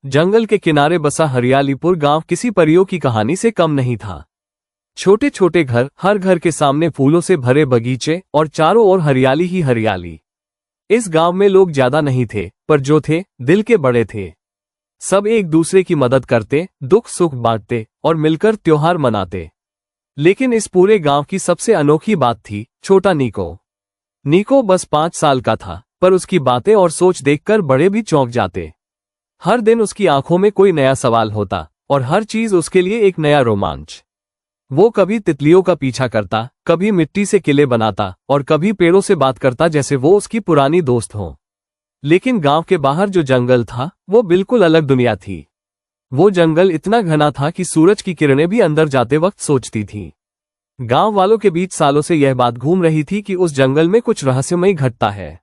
जंगल के किनारे बसा हरियालीपुर गांव किसी परियों की कहानी से कम नहीं था। छोटे छोटे घर, हर घर के सामने फूलों से भरे बगीचे और चारों ओर हरियाली ही हरियाली। इस गांव में लोग ज्यादा नहीं थे, पर जो थे दिल के बड़े थे। सब एक दूसरे की मदद करते, दुख सुख बांटते और मिलकर त्योहार मनाते। लेकिन इस पूरे गांव की सबसे अनोखी बात थी छोटा नीको। नीको बस 5 साल का था, पर उसकी बातें और सोच देखकर बड़े भी चौंक जाते। हर दिन उसकी आंखों में कोई नया सवाल होता और हर चीज उसके लिए एक नया रोमांच। वो कभी तितलियों का पीछा करता, कभी मिट्टी से किले बनाता और कभी पेड़ों से बात करता जैसे वो उसकी पुरानी दोस्त हो। लेकिन गांव के बाहर जो जंगल था वो बिल्कुल अलग दुनिया थी। वो जंगल इतना घना था कि सूरज की किरणें भी अंदर जाते वक्त सोचती थीं। गांव वालों के बीच सालों से यह बात घूम रही थी कि उस जंगल में कुछ रहस्यमय घटता है।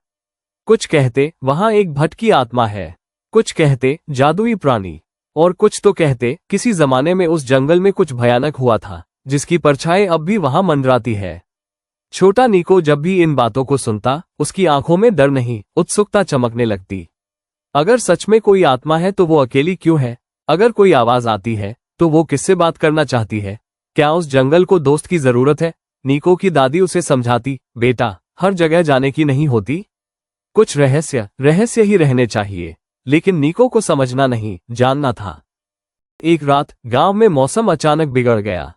कुछ कहते वहां एक भटकी आत्मा है, कुछ कहते जादुई प्राणी, और कुछ तो कहते किसी जमाने में उस जंगल में कुछ भयानक हुआ था जिसकी परछाई अब भी वहां मंडराती है। छोटा नीको जब भी इन बातों को सुनता, उसकी आंखों में डर नहीं, उत्सुकता चमकने लगती। अगर सच में कोई आत्मा है तो वो अकेली क्यों है? अगर कोई आवाज आती है तो वो किससे बात करना चाहती है? क्या उस जंगल को दोस्त की जरूरत है? नीको की दादी उसे समझाती, बेटा, हर जगह जाने की नहीं होती, कुछ रहस्य रहस्य ही रहने चाहिए। लेकिन नीको को समझना नहीं, जानना था। एक रात गांव में मौसम अचानक बिगड़ गया।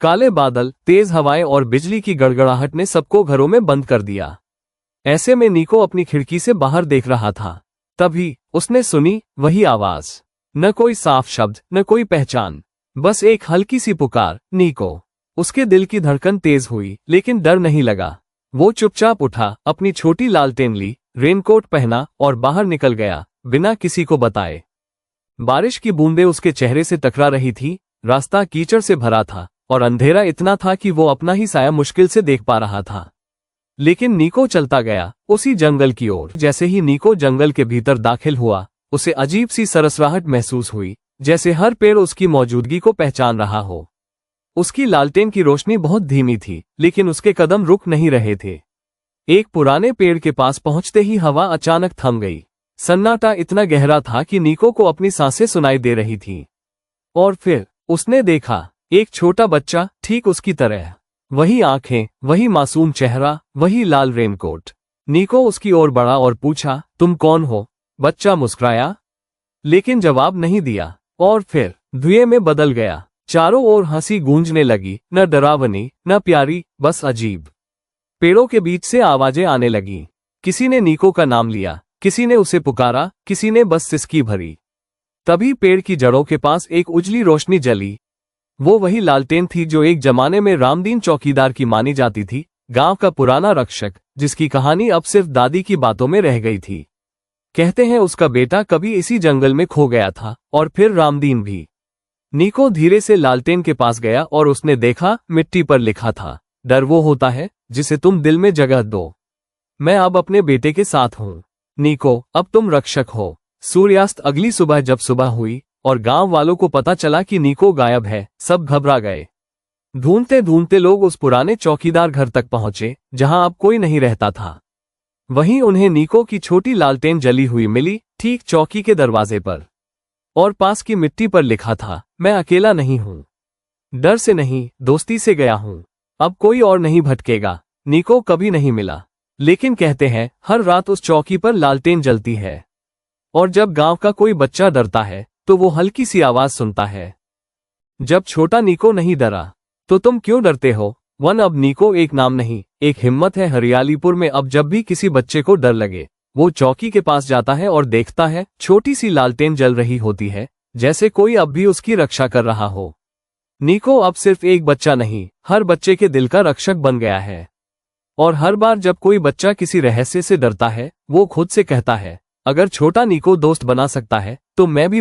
काले बादल, तेज हवाएं और बिजली की गड़गड़ाहट ने सबको घरों में बंद कर दिया। ऐसे में नीको अपनी खिड़की से बाहर देख रहा था। तभी उसने सुनी वही आवाज। न कोई साफ शब्द, न कोई पहचान, बस एक हल्की सी पुकार, नीको। उसके दिल की धड़कन तेज हुई, लेकिन डर नहीं लगा। वो चुपचाप उठा, अपनी छोटी लालटेन ली, रेनकोट पहना और बाहर निकल गया, बिना किसी को बताए। बारिश की बूंदें उसके चेहरे से टकरा रही थी, रास्ता कीचड़ से भरा था और अंधेरा इतना था कि वो अपना ही साया मुश्किल से देख पा रहा था। लेकिन नीको चलता गया, उसी जंगल की ओर। जैसे ही नीको जंगल के भीतर दाखिल हुआ, उसे अजीब सी सरसराहट महसूस हुई, जैसे हर पेड़ उसकी मौजूदगी को पहचान रहा हो। उसकी लालटेन की रोशनी बहुत धीमी थी, लेकिन उसके कदम रुक नहीं रहे थे। एक पुराने पेड़ के पास पहुंचते ही हवा अचानक थम गई। सन्नाटा इतना गहरा था कि नीको को अपनी सांसें सुनाई दे रही थीं। और फिर उसने देखा, एक छोटा बच्चा, ठीक उसकी तरह। वही आंखें, वही मासूम चेहरा, वही लाल रेनकोट। नीको उसकी ओर बढ़ा और पूछा, तुम कौन हो? बच्चा मुस्कुराया, लेकिन जवाब नहीं दिया। और फिर धुएं में बदल गया। चारों ओर हंसी गूंजने लगी, न डरावनी, न प्यारी, बस अजीब। पेड़ों के बीच से आवाजें आने लगीं। किसी ने नीको का नाम लिया, किसी ने उसे पुकारा, किसी ने बस सिसकी भरी। तभी पेड़ की जड़ों के पास एक उजली रोशनी जली। वो वही लालटेन थी जो एक जमाने में रामदीन चौकीदार की मानी जाती थी, गांव का पुराना रक्षक, जिसकी कहानी अब सिर्फ दादी की बातों में रह गई थी। कहते हैं उसका बेटा कभी इसी जंगल में खो गया था, और फिर रामदीन भी। नीको धीरे से लालटेन के पास गया और उसने देखा, मिट्टी पर लिखा था, डर वो होता है जिसे तुम दिल में जगह दो। मैं अब अपने बेटे के साथ हूँ नीको, अब तुम रक्षक हो। सूर्यास्त अगली सुबह जब सुबह हुई और गांव वालों को पता चला कि नीको गायब है, सब घबरा गए। ढूंढते ढूंढते लोग उस पुराने चौकीदार घर तक पहुंचे, जहां अब कोई नहीं रहता था। वहीं उन्हें नीको की छोटी लालटेन जली हुई मिली, ठीक चौकी के दरवाजे पर। और पास की मिट्टी पर लिखा था, मैं अकेला नहीं हूं, डर से नहीं, दोस्ती से गया हूं। अब कोई और नहीं भटकेगा। नीको कभी नहीं मिला, लेकिन कहते हैं हर रात उस चौकी पर लालटेन जलती है। और जब गांव का कोई बच्चा डरता है तो वो हल्की सी आवाज सुनता है। जब छोटा नीको नहीं डरा, तो तुम क्यों डरते हो? अब नीको एक नाम नहीं, एक हिम्मत है। हरियालीपुर में अब जब भी किसी बच्चे को डर लगे, वो चौकी के पास जाता है और देखता है, छोटी सी लालटेन जल रही होती है, जैसे कोई अब भी उसकी रक्षा कर रहा हो। नीको अब सिर्फ एक बच्चा नहीं, हर बच्चे के दिल का रक्षक बन गया है। और हर बार जब कोई बच्चा किसी रहस्य से डरता है, वो खुद से कहता है, अगर छोटा नीको दोस्त बना सकता है तो मैं भी